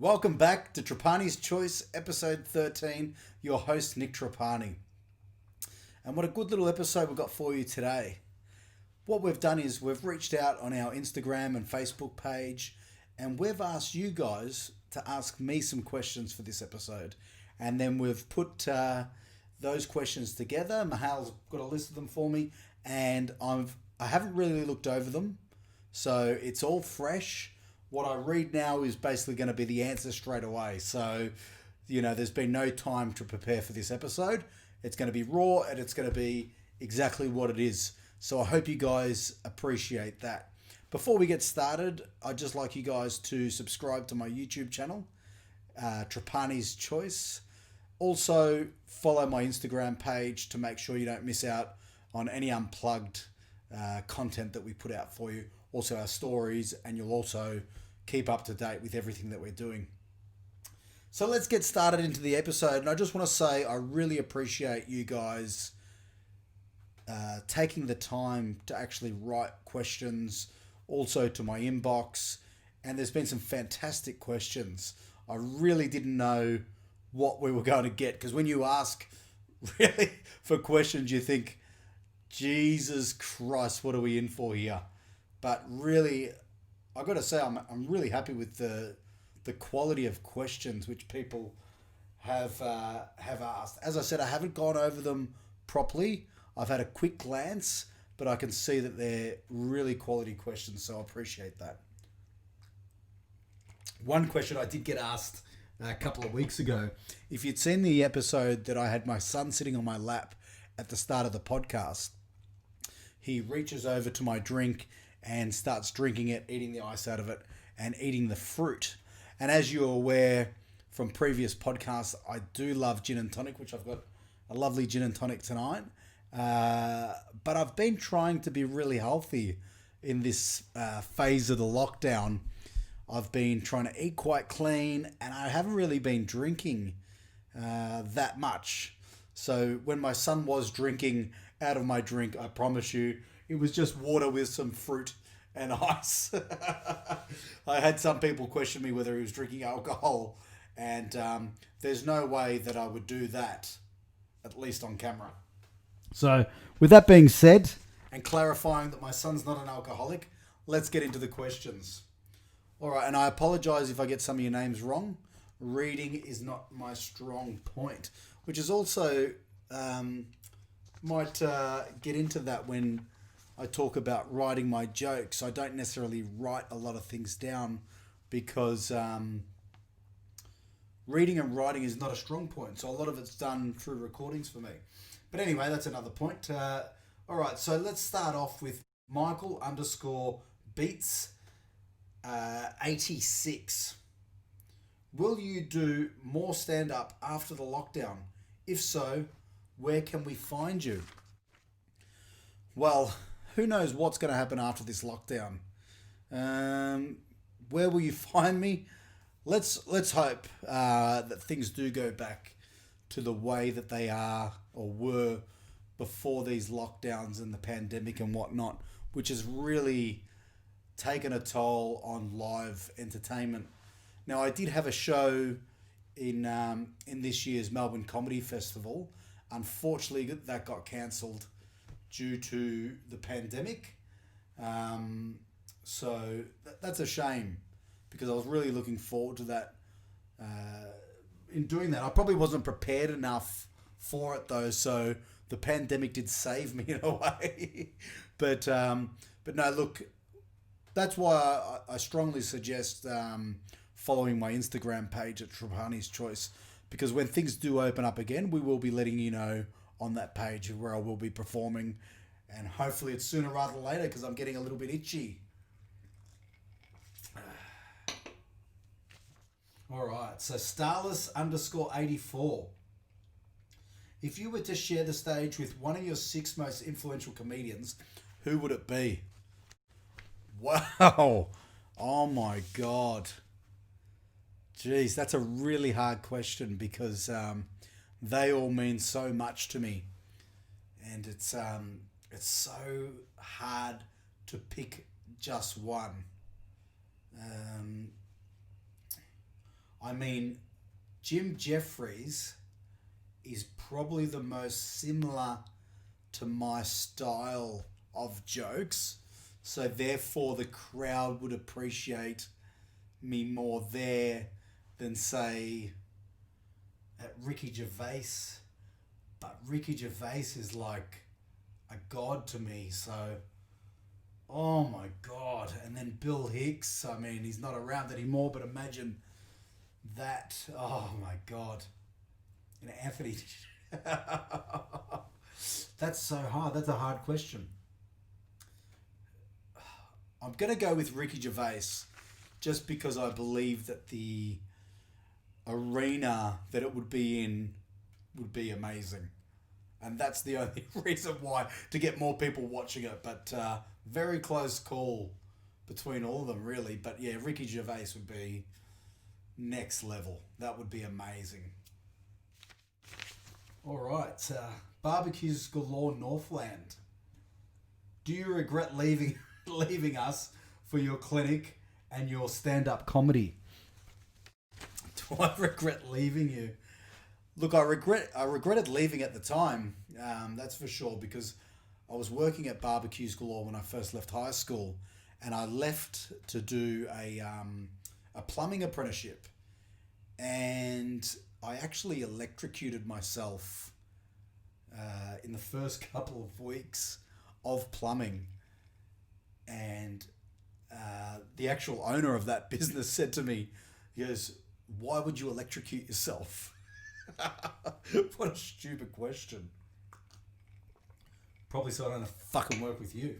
Welcome back to Trapani's Choice, episode 13. Your host, Nick Trapani. And what a good little episode we've got for you today. What we've done is we've reached out on our Instagram and Facebook page, and we've asked you guys to ask me some questions for this episode. And then we've put those questions together. Mahal's got a list of them for me, and I haven't really looked over them, so it's all fresh. What I read now is basically going to be the answer straight away. So, there's been no time to prepare for this episode. It's going to be raw and it's going to be exactly what it is. So I hope you guys appreciate that. Before we get started, I'd just like you guys to subscribe to my YouTube channel, Trapani's Choice. Also, follow my Instagram page to make sure you don't miss out on any unplugged content that we put out for you. Also our stories, and you'll also keep up to date with everything that we're doing. So let's get started into the episode. And I just want to say I really appreciate you guys taking the time to actually write questions also to my inbox. And there's been some fantastic questions. I really didn't know what we were going to get, because when you ask really for questions, you think, Jesus Christ, what are we in for here? But really, I got to say, I'm really happy with the quality of questions which people have asked. As I said, I haven't gone over them properly. I've had a quick glance, but I can see that they're really quality questions, so I appreciate that. One question I did get asked a couple of weeks ago, if you'd seen the episode that I had my son sitting on my lap at the start of the podcast, he reaches over to my drink and starts drinking it, eating the ice out of it, and eating the fruit. And as you're aware from previous podcasts, I do love gin and tonic, which I've got a lovely gin and tonic tonight. But I've been trying to be really healthy in this phase of the lockdown. I've been trying to eat quite clean, and I haven't really been drinking that much. So when my son was drinking out of my drink, I promise you, it was just water with some fruit and ice. I had some people question me whether he was drinking alcohol, and there's no way that I would do that, at least on camera. So, with that being said, and clarifying that my son's not an alcoholic, let's get into the questions. All right, and I apologize if I get some of your names wrong. Reading is not my strong point, which is also might get into that when I talk about writing my jokes. I don't necessarily write a lot of things down because reading and writing is not a strong point. So a lot of it's done through recordings for me. But anyway, that's another point. All right, so let's start off with Michael _beats 86. Will you do more stand-up after the lockdown? If so, where can we find you? Well, who knows what's going to happen after this lockdown? Where will you find me? Let's hope that things do go back to the way that they are or were before these lockdowns and the pandemic and whatnot, which has really taken a toll on live entertainment. Now, I did have a show in this year's Melbourne Comedy Festival. Unfortunately, that got cancelled due to the pandemic. So that's a shame, because I was really looking forward to that. In doing that, I probably wasn't prepared enough for it though, so the pandemic did save me in a way. But no, look, that's why I strongly suggest following my Instagram page at Trapani's Choice, because when things do open up again, we will be letting you know on that page where I will be performing, and hopefully it's sooner rather than later, because I'm getting a little bit itchy. All right, so Starless _84. If you were to share the stage with one of your 6 most influential comedians, who would it be? Wow. Oh my God. Jeez, that's a really hard question, because they all mean so much to me, and it's so hard to pick just one. I mean, Jim Jeffries is probably the most similar to my style of jokes. So therefore, the crowd would appreciate me more there than, say, at Ricky Gervais. But Ricky Gervais is like a god to me. So, oh my god. And then Bill Hicks. I mean, he's not around anymore, but imagine that. Oh my god. Anthony. That's so hard. That's a hard question. I'm going to go with Ricky Gervais just because I believe that the arena that it would be in would be amazing. And that's the only reason why, to get more people watching it. But very close call between all of them, really. But yeah, Ricky Gervais would be next level. That would be amazing. All right, barbecues galore Northland. Do you regret leaving leaving us for your clinic and your stand-up comedy? Do I regret leaving you? Look, I regretted leaving at the time. That's for sure, because I was working at Barbecues Galore when I first left high school, and I left to do a plumbing apprenticeship, and I actually electrocuted myself in the first couple of weeks of plumbing, and the actual owner of that business said to me, he goes, "Why would you electrocute yourself?" What a stupid question. Probably so I don't fucking work with you.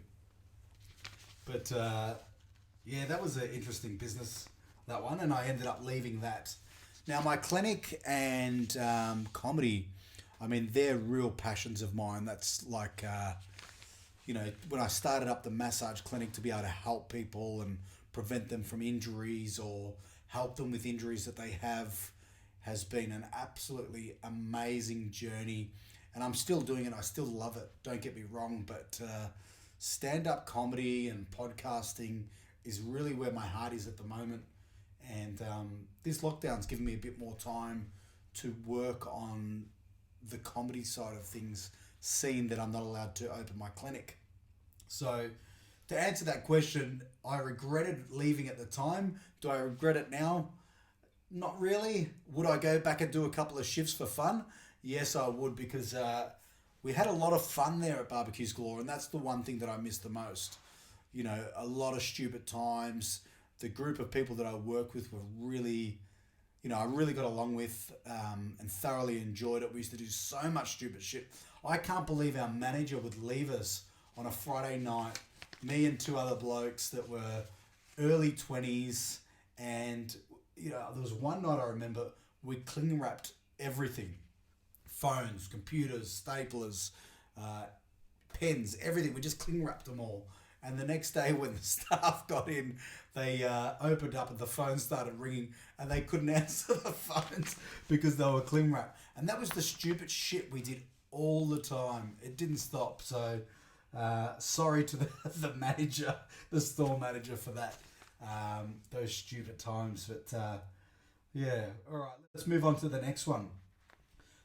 But yeah, that was an interesting business, that one, and I ended up leaving that. Now, my clinic and comedy, I mean, they're real passions of mine. That's like, when I started up the massage clinic to be able to help people and prevent them from injuries or help them with injuries that they have, has been an absolutely amazing journey. And I'm still doing it. I still love it. Don't get me wrong. But stand-up comedy and podcasting is really where my heart is at the moment. And this lockdown's given me a bit more time to work on the comedy side of things, seeing that I'm not allowed to open my clinic. So to answer that question, I regretted leaving at the time. Do I regret it now? Not really. Would I go back and do a couple of shifts for fun? Yes, I would, because we had a lot of fun there at Barbecues Galore, and that's the one thing that I miss the most. A lot of stupid times. The group of people that I work with were really, I really got along with and thoroughly enjoyed it. We used to do so much stupid shit. I can't believe our manager would leave us on a Friday night, me and two other blokes that were early 20s, and there was one night I remember we cling wrapped everything. Phones, computers, staplers, pens, everything. We just cling wrapped them all. And the next day when the staff got in, they opened up and the phone started ringing and they couldn't answer the phones because they were cling wrapped. And that was the stupid shit we did all the time. It didn't stop. So sorry to the manager, the store manager, for that. Those stupid times. But yeah, all right. Let's move on to the next one.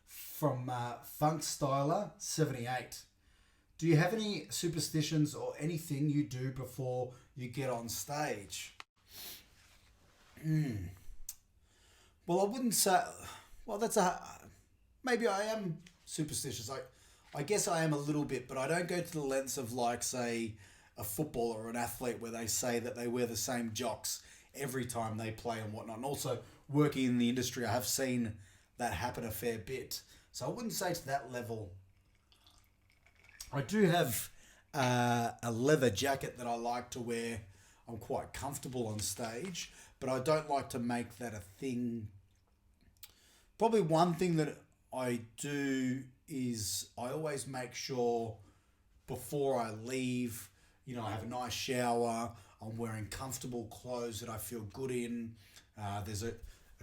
From Funk Styler 78. Do you have any superstitions or anything you do before you get on stage? Well, I wouldn't say. Well, maybe I am superstitious. I guess I am a little bit, but I don't go to the lengths of, like, say, a footballer or an athlete where they say that they wear the same jocks every time they play and whatnot. And also, working in the industry, I have seen that happen a fair bit. So I wouldn't say to that level. I do have a leather jacket that I like to wear. I'm quite comfortable on stage, but I don't like to make that a thing. Probably one thing that I do is I always make sure before I leave, I have a nice shower. I'm wearing comfortable clothes that I feel good in. There's a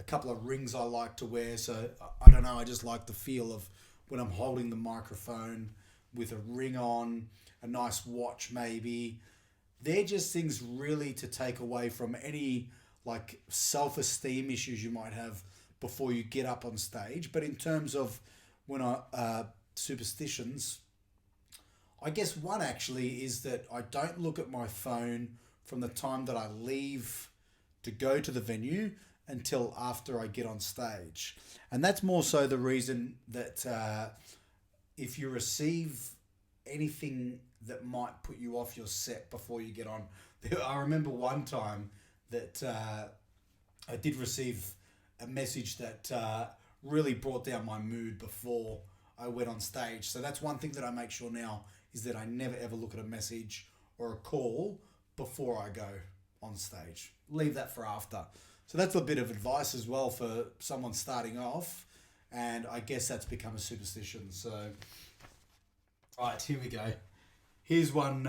couple of rings I like to wear. So I don't know. I just like the feel of when I'm holding the microphone with a ring on, a nice watch maybe. They're just things really to take away from any like self-esteem issues you might have before you get up on stage. But in terms of when superstitions, I guess one actually is that I don't look at my phone from the time that I leave to go to the venue until after I get on stage. And that's more so the reason that if you receive anything that might put you off your set before you get on, I remember one time that I did receive a message that really brought down my mood before I went on stage. So that's one thing that I make sure now is that I never ever look at a message or a call before I go on stage. Leave that for after. So that's a bit of advice as well for someone starting off. And I guess that's become a superstition. So, all right, here we go. Here's one,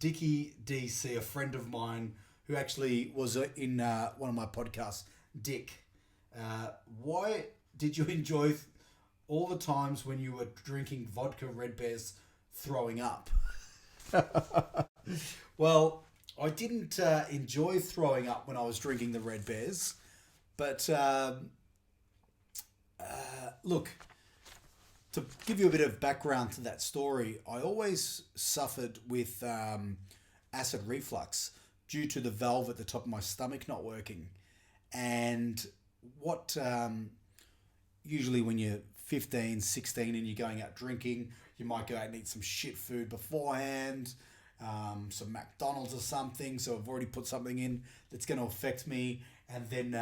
Dickie DC, a friend of mine who actually was in one of my podcasts. Dick, why did you enjoy all the times when you were drinking vodka Red Bears throwing up? Well, I didn't enjoy throwing up when I was drinking the Red Bears, but look, to give you a bit of background to that story, I always suffered with acid reflux due to the valve at the top of my stomach not working. And what usually when you're 15, 16 and you're going out drinking, you might go out and eat some shit food beforehand, some McDonald's or something. So I've already put something in that's going to affect me. And then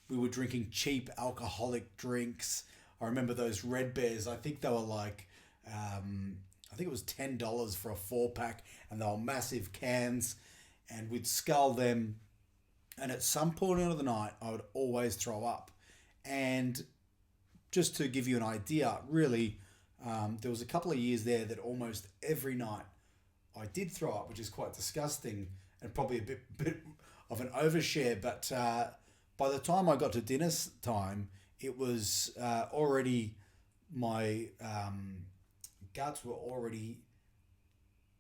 we were drinking cheap alcoholic drinks. I remember those Red Bears. I think they were like, I think it was $10 for a 4-pack, and they were massive cans. And we'd scull them. And at some point of the night, I would always throw up. And just to give you an idea, really, there was a couple of years there that almost every night I did throw up, which is quite disgusting and probably a bit of an overshare. But by the time I got to dinner time, it was already, my guts were already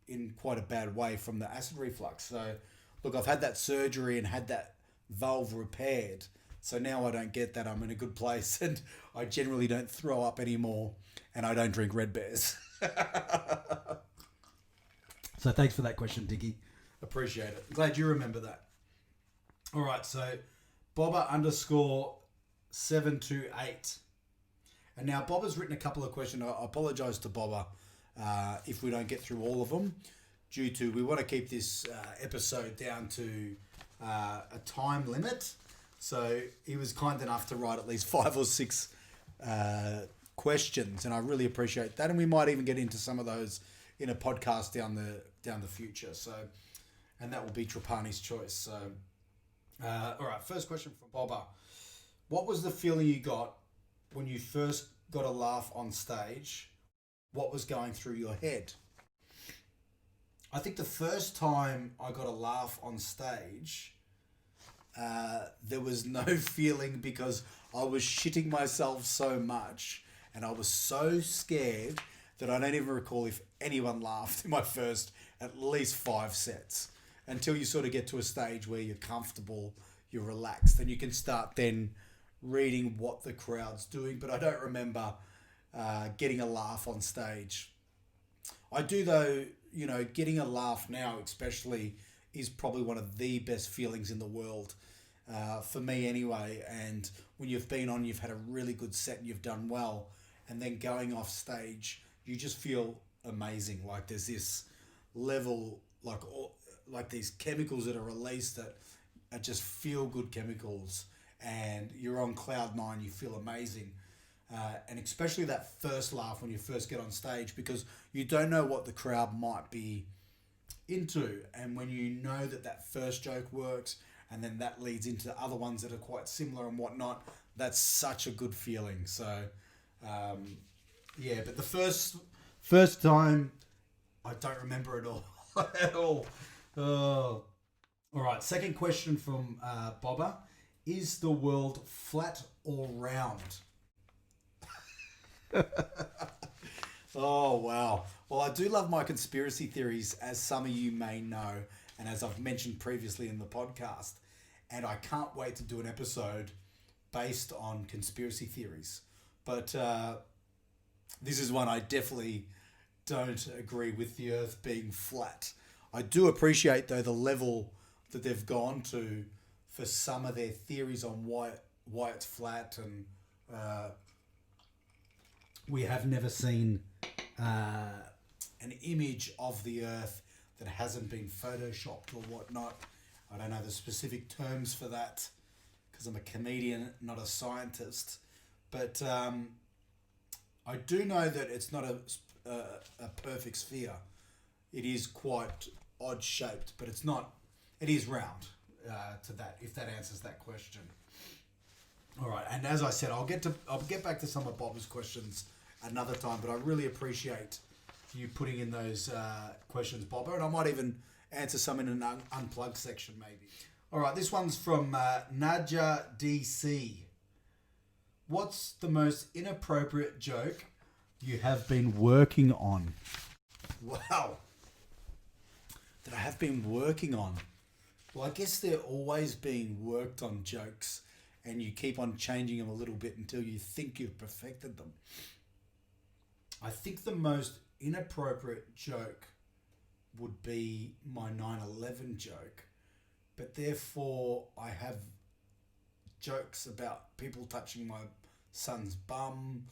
in quite a bad way from the acid reflux. So look, I've had that surgery and had that valve repaired. So now I don't get that. I'm in a good place and I generally don't throw up anymore and I don't drink Red Bears. So thanks for that question, Diggy. Appreciate it. Glad you remember that. All right, so Bobber_728. And now Bobber's written a couple of questions. I apologise to Bobber if we don't get through all of them, due to we want to keep this episode down to a time limit. So he was kind enough to write at least 5 or 6 questions, and I really appreciate that. And we might even get into some of those in a podcast down the future. So, and that will be Trapani's choice. So, all right, first question from Bobber. What was the feeling you got when you first got a laugh on stage? What was going through your head? I think the first time I got a laugh on stage, there was no feeling because I was shitting myself so much and I was so scared that I don't even recall if anyone laughed in my first at least 5 sets, until you sort of get to a stage where you're comfortable, you're relaxed, and you can start then reading what the crowd's doing. But I don't remember getting a laugh on stage. I do though, you know, getting a laugh now especially is probably one of the best feelings in the world. For me anyway. And when you've been on, you've had a really good set and you've done well, and then going off stage, you just feel amazing. Like there's this level, like these chemicals that are released that are just feel good chemicals, and you're on cloud 9, you feel amazing. And especially that first laugh when you first get on stage, because you don't know what the crowd might be into. And when you know that first joke works, and then that leads into other ones that are quite similar and whatnot, that's such a good feeling. So, yeah, but the first time, I don't remember it all at all. Oh. All right, second question from Bobber. Is the world flat or round? Oh, wow. Well, I do love my conspiracy theories, as some of you may know, and as I've mentioned previously in the podcast. and I can't wait to do an episode based on conspiracy theories. But this is one I definitely don't agree with, the Earth being flat. I do appreciate, though, the level that they've gone to for some of their theories on why it's flat, and we have never seen an image of the Earth that hasn't been photoshopped or whatnot. I don't know the specific terms for that because I'm a comedian, not a scientist. But I do know that it's not a perfect sphere. It is quite odd shaped, but it's not. It is round. To that, if that answers that question. All right, and as I said, I'll get back to some of Bob's questions another time. But I really appreciate you putting in those questions, Bobber, and I might even answer some in an unplugged section, maybe. All right, this one's from Nadja DC. What's the most inappropriate joke you have been working on? Wow. That I have been working on. Well, I guess they're always being worked on, jokes, and you keep on changing them a little bit until you think you've perfected them. I think the most inappropriate joke would be my 9/11 joke, but therefore I have jokes about people touching my son's bum.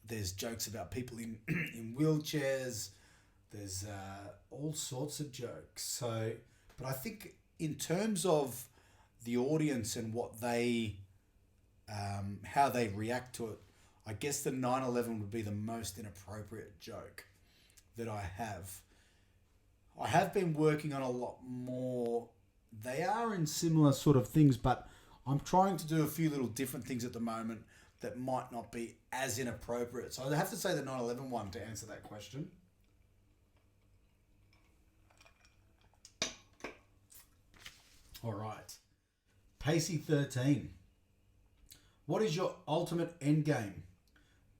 There's jokes about people in wheelchairs. There's all sorts of jokes. So, but I think in terms of the audience and what they, how they react to it, I guess the 9/11 would be the most inappropriate joke that I have. I have been working on a lot more. They are in similar sort of things, but I'm trying to do a few little different things at the moment that might not be as inappropriate. So I have to say the 9/11 one to answer that question. All right. Pacey 13. What is your ultimate end game?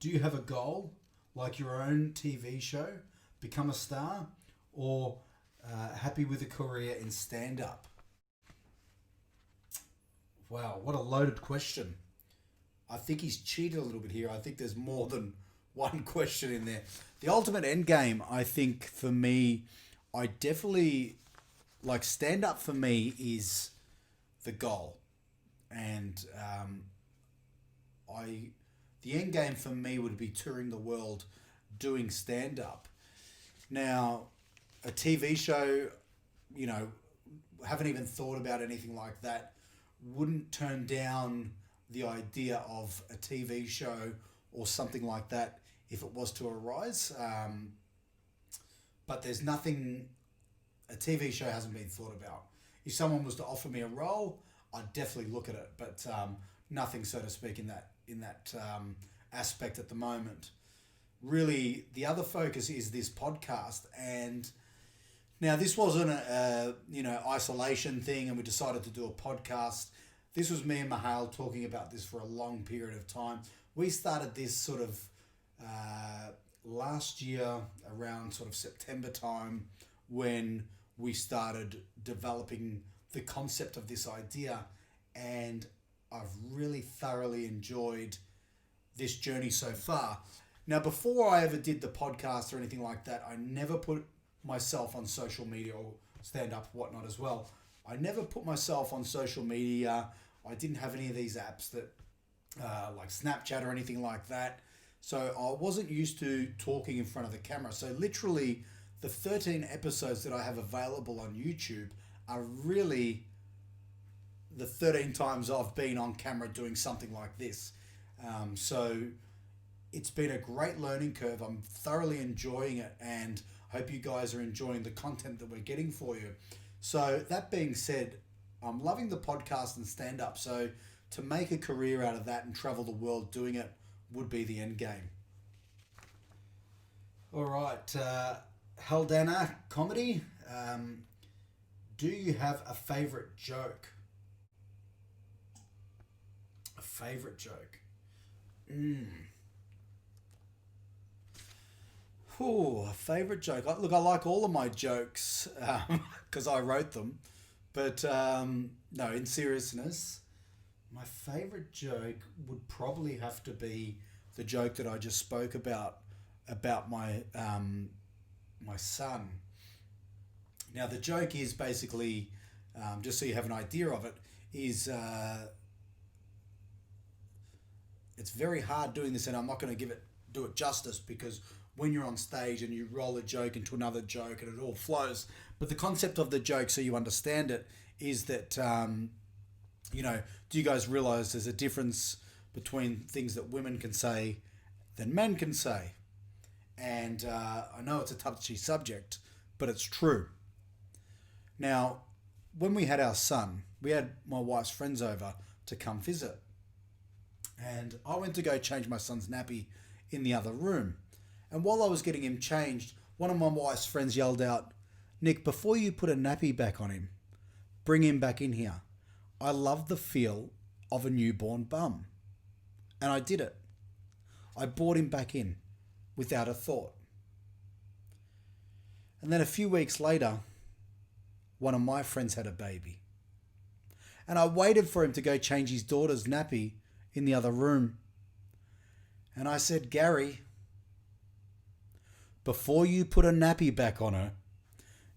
Do you have a goal, like your own TV show, become a star, or happy with a career in stand-up? Wow, what a loaded question. I think he's cheated a little bit here. I think there's more than one question in there. The ultimate end game, I think, for me, I definitely, like, stand-up for me is the goal. And the end game for me would be touring the world doing stand-up. Now, a TV show, you know, haven't even thought about anything like that. Wouldn't turn down the idea of a TV show or something like that if it was to arise. But there's nothing, a TV show hasn't been thought about. If someone was to offer me a role, I'd definitely look at it, but nothing, so to speak, in that aspect at the moment. Really, the other focus is this podcast, and now this wasn't a isolation thing, and we decided to do a podcast. This was me and Mahal talking about this for a long period of time. We started this sort of last year around sort of September time, when we started developing the concept of this idea, and I've really thoroughly enjoyed this journey so far. Now, before I ever did the podcast or anything like that, I never put myself on social media, or stand-up, whatnot as well. I never put myself on social media. I didn't have any of these apps that like Snapchat or anything like that. So I wasn't used to talking in front of the camera. So literally the 13 episodes that I have available on YouTube are really the 13 times I've been on camera doing something like this. So it's been a great learning curve. I'm thoroughly enjoying it, and hope you guys are enjoying the content that we're getting for you. So that being said, I'm loving the podcast and stand-up. So to make a career out of that and travel the world doing it would be the end game. All right. Haldana Comedy. Do you have a favorite joke? A favorite joke? Ooh, a favorite joke. Look, I like all of my jokes because I wrote them. But no, in seriousness, my favorite joke would probably have to be the joke that I just spoke about my son. Now, the joke is basically, just so you have an idea of it, is it's very hard doing this, and I'm not going to do it justice because when you're on stage and you roll a joke into another joke and it all flows. But the concept of the joke, so you understand it, is that do you guys realize there's a difference between things that women can say than men can say? And I know it's a touchy subject, but it's true. Now, when we had our son, we had my wife's friends over to come visit. And I went to go change my son's nappy in the other room. And while I was getting him changed, one of my wife's friends yelled out, "Nick, before you put a nappy back on him, bring him back in here. I love the feel of a newborn bum." And I did it. I brought him back in without a thought. And then a few weeks later, one of my friends had a baby. And I waited for him to go change his daughter's nappy in the other room. And I said, "Gary, before you put a nappy back on her,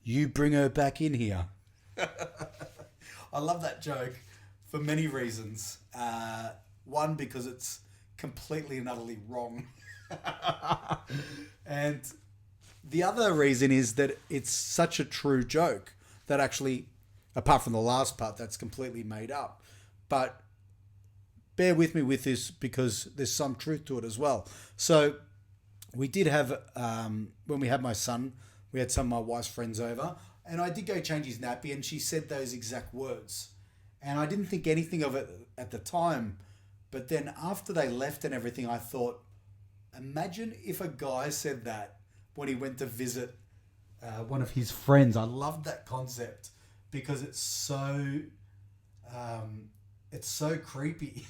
you bring her back in here." I love that joke for many reasons. One, because it's completely and utterly wrong. And the other reason is that it's such a true joke that actually, apart from the last part, that's completely made up. But bear with me with this because there's some truth to it as well. So we did have, when we had my son, we had some of my wife's friends over, and I did go change his nappy, and she said those exact words. And I didn't think anything of it at the time, but then after they left and everything, I thought, imagine if a guy said that when he went to visit one of his friends. I loved that concept because it's so creepy.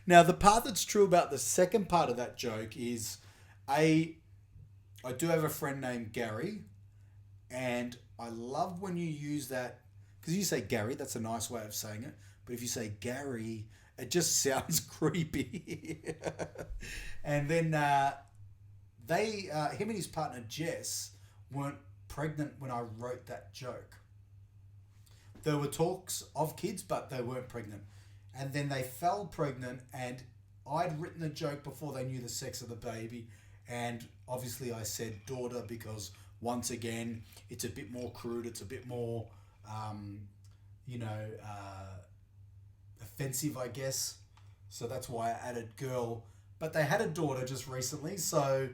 Now, the part that's true about the second part of that joke is, I do have a friend named Gary, and I love when you use that, because you say Gary, that's a nice way of saying it, but if you say Gary, it just sounds creepy. And then him and his partner Jess weren't pregnant when I wrote that joke. There were talks of kids, but they weren't pregnant. And then they fell pregnant, and I'd written the joke before they knew the sex of the baby. And obviously I said daughter because, once again, it's a bit more crude. It's a bit more, offensive, I guess. So that's why I added girl. But they had a daughter just recently, so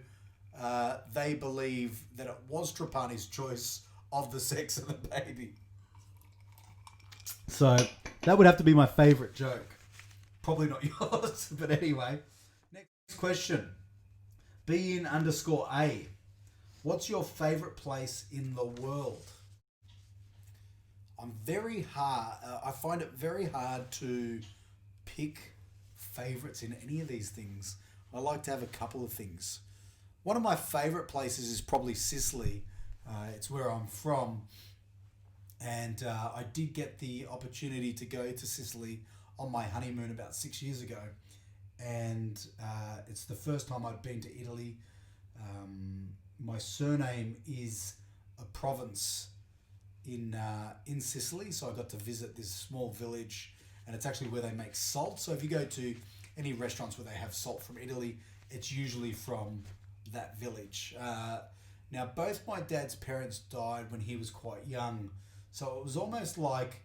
they believe that it was Trapani's choice of the sex of the baby. So that would have to be my favourite joke. Probably not yours, but anyway. Next question. BN_A. What's your favourite place in the world? I find it very hard to pick favourites in any of these things. I like to have a couple of things. One of my favourite places is probably Sicily. It's where I'm from. And I did get the opportunity to go to Sicily on my honeymoon about 6 years ago. And it's the first time I'd been to Italy. My surname is a province in Sicily, so I got to visit this small village, and it's actually where they make salt. So if you go to any restaurants where they have salt from Italy, it's usually from that village. Now, both my dad's parents died when he was quite young, so it was almost like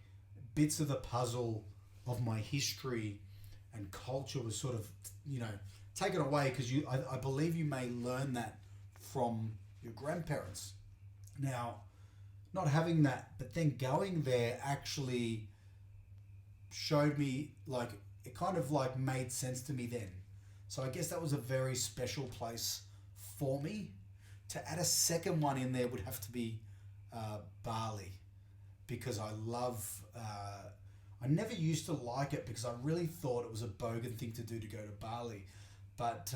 bits of the puzzle of my history and culture was sort of, taken away, because I believe you may learn that from your grandparents. Now, not having that, but then going there actually showed me, it kind of made sense to me then. So I guess that was a very special place for me. To add a second one in there would have to be Bali, because I love, I never used to like it because I really thought it was a bogan thing to do to go to Bali. But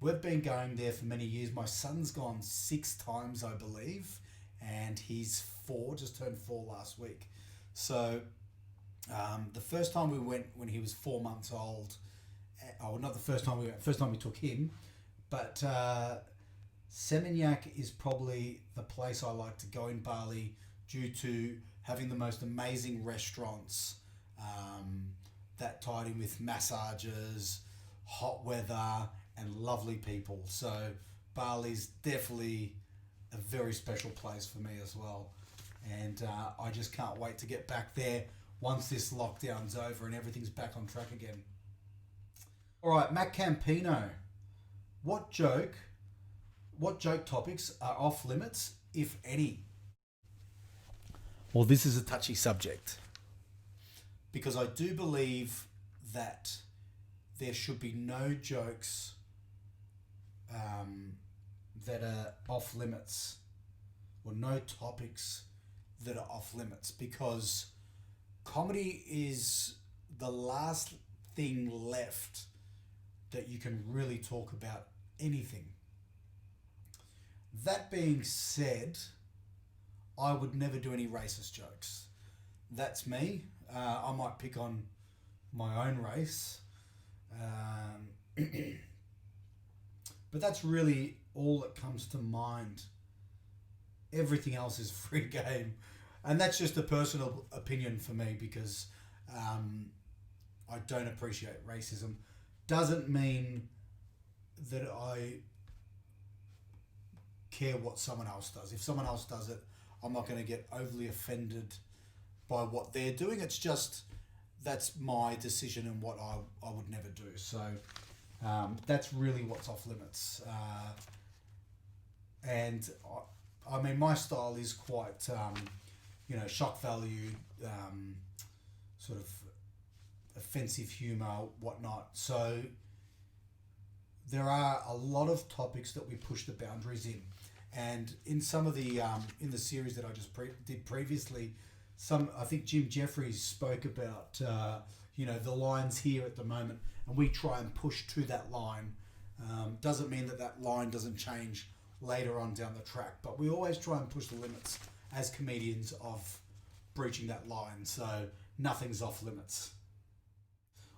We've been going there for many years. My son's gone 6 times, I believe, and he's 4, just turned 4 last week. So the first time we went when he was 4 months old, oh, not the first time we went, first time we took him, but Seminyak is probably the place I like to go in Bali due to having the most amazing restaurants that tied in with massages, hot weather, and lovely people. So Bali's definitely a very special place for me as well. And I just can't wait to get back there once this lockdown's over and everything's back on track again. All right, Matt Campino. What joke topics are off limits, if any? Well, this is a touchy subject because I do believe that there should be no jokes that are off limits, or no topics that are off limits, because comedy is the last thing left that you can really talk about anything. That being said, I would never do any racist jokes. That's me. I might pick on my own race. But that's really all that comes to mind. Everything else is free game. And that's just a personal opinion for me because I don't appreciate racism. Doesn't mean that I care what someone else does. If someone else does it, I'm not going to get overly offended by what they're doing. It's just that's my decision and what I would never do. So that's really what's off limits. And I mean, my style is quite, shock value, sort of offensive humour, whatnot. So there are a lot of topics that we push the boundaries in. And in some of the in the series that I just did previously, I think Jim Jeffries spoke about the lines here at the moment, and we try and push to that line. Doesn't mean that line doesn't change later on down the track, but we always try and push the limits as comedians of breaching that line. So nothing's off limits.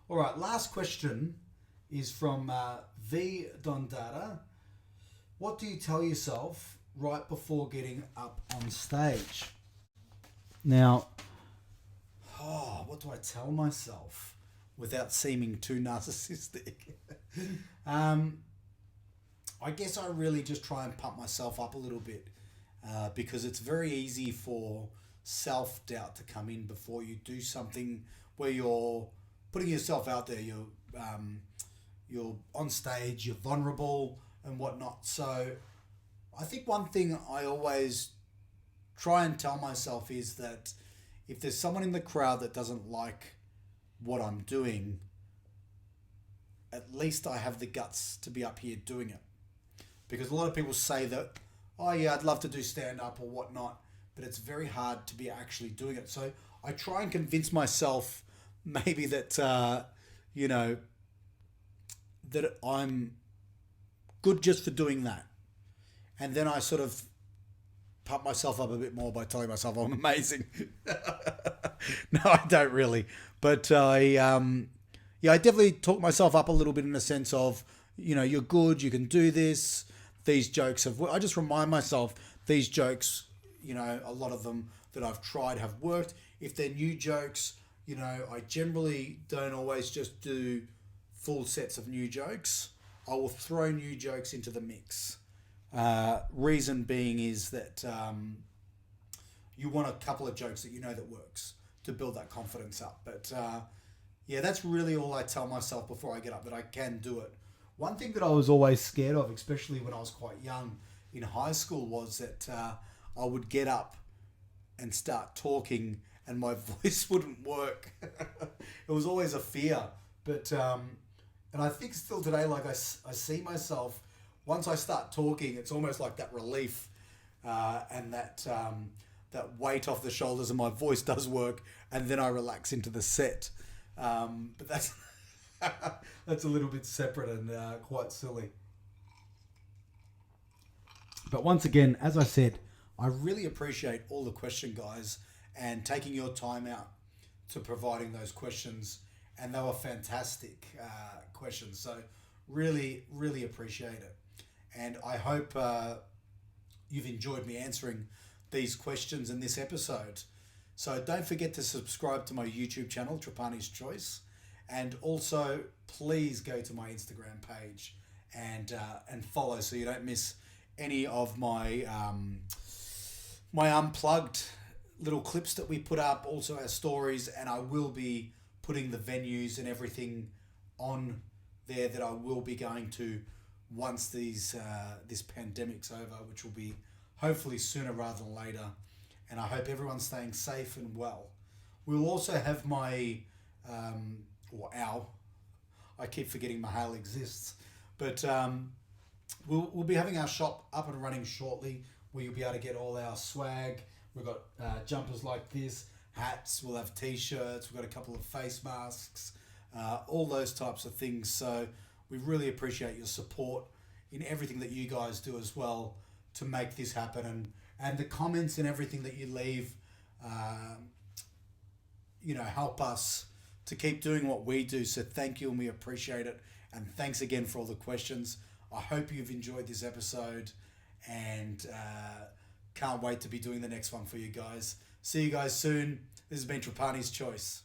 All right, last question is from V Dondata. What do you tell yourself right before getting up on stage? Now, what do I tell myself without seeming too narcissistic? I guess I really just try and pump myself up a little bit because it's very easy for self-doubt to come in before you do something where you're putting yourself out there. You're on stage, you're vulnerable and whatnot. So I think one thing I always try and tell myself is that if there's someone in the crowd that doesn't like what I'm doing, at least I have the guts to be up here doing it. Because a lot of people say that, oh yeah, I'd love to do stand-up or whatnot, but it's very hard to be actually doing it. So I try and convince myself maybe that, that I'm good just for doing that. And then I sort of pump myself up a bit more by telling myself I'm amazing. No, I don't really. But I definitely talk myself up a little bit in the sense of, you're good, you can do this. These jokes I just remind myself these jokes, a lot of them that I've tried have worked. If they're new jokes, I generally don't always just do full sets of new jokes. I will throw new jokes into the mix. Reason being is that you want a couple of jokes that that works to build that confidence up. But that's really all I tell myself before I get up, that I can do it. One thing that I was always scared of, especially when I was quite young in high school, was that I would get up and start talking and my voice wouldn't work. It was always a fear. But and I think still today, like I see myself, once I start talking, it's almost like that relief and that weight off the shoulders, and my voice does work, and then I relax into the set. But that's that's a little bit separate and quite silly. But once again, as I said, I really appreciate all the question guys and taking your time out to providing those questions. And they were fantastic questions. So really, really appreciate it. And I hope you've enjoyed me answering these questions in this episode. So don't forget to subscribe to my YouTube channel, Trapani's Choice. And also, please go to my Instagram page and follow so you don't miss any of my my unplugged little clips that we put up, also our stories, and I will be putting the venues and everything on there that I will be going to once this pandemic's over, which will be hopefully sooner rather than later. And I hope everyone's staying safe and well. We'll also have my or our. I keep forgetting Mahale exists, but we'll be having our shop up and running shortly, where you'll be able to get all our swag. We've got jumpers like this, hats. We'll have t-shirts. We've got a couple of face masks, all those types of things. So we really appreciate your support in everything that you guys do as well to make this happen, and the comments and everything that you leave, help us to keep doing what we do. So thank you, and we appreciate it. And thanks again for all the questions. I hope you've enjoyed this episode, and can't wait to be doing the next one for you guys. See you guys soon. This has been Trapani's Choice.